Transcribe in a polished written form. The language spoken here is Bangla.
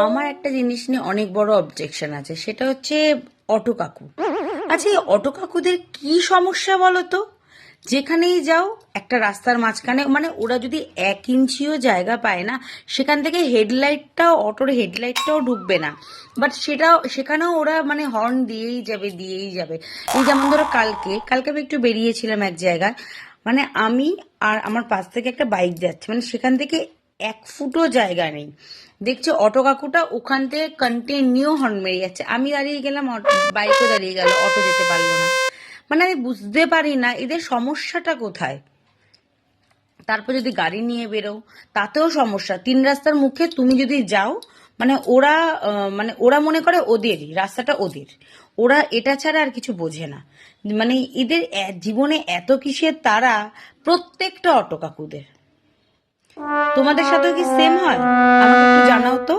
আমার একটা জিনিস নিয়ে অনেক বড় অবজেকশন আছে, সেটা হচ্ছে অটো কাকু। আচ্ছা, এই অটো কাকুদের কি সমস্যা বলো তো? যেখানেই যাও একটা রাস্তার মাঝখানে, মানে ওরা যদি 1 ইঞ্চিও জায়গা পায় না, সেখান থেকে হেডলাইটটাও, অটোর হেডলাইটটাও ঢুকবে না। বাট সেখানেও ওরা মানে হর্ন দিয়েই যাবে দিয়েই যাবে। এই যেমন ধরো কালকে কালকে আমি একটু বেরিয়েছিলাম এক জায়গায়, মানে আমি আর আমার পাশ থেকে একটা বাইক যাচ্ছে, মানে সেখান থেকে 1 ফুটও জায়গা নেই। দেখছি অটো কাকুটা ওখান থেকে কন্টিনিউ হর্ন মেরে যাচ্ছে, আমি দাঁড়িয়ে গেলাম, বাইকও দাঁড়িয়ে গেল, অটো যেতে পারলো না। মানে আমি বুঝতে পারি না এদের সমস্যাটা কোথায়। তারপর যদি গাড়ি নিয়ে বেরো, তাতেও সমস্যা। 3 রাস্তার মুখে তুমি যদি যাও, মানে ওরা মনে করে ওদেরই রাস্তাটা ওদের, ওরা এটা ছাড়া আর কিছু বোঝে না। মানে এদের জীবনে এত কিসের তারা, প্রত্যেকটা অটো কাকুদের। তোমাদের সাথেও কি সেম হয়? আমাকে একটু জানাও তো।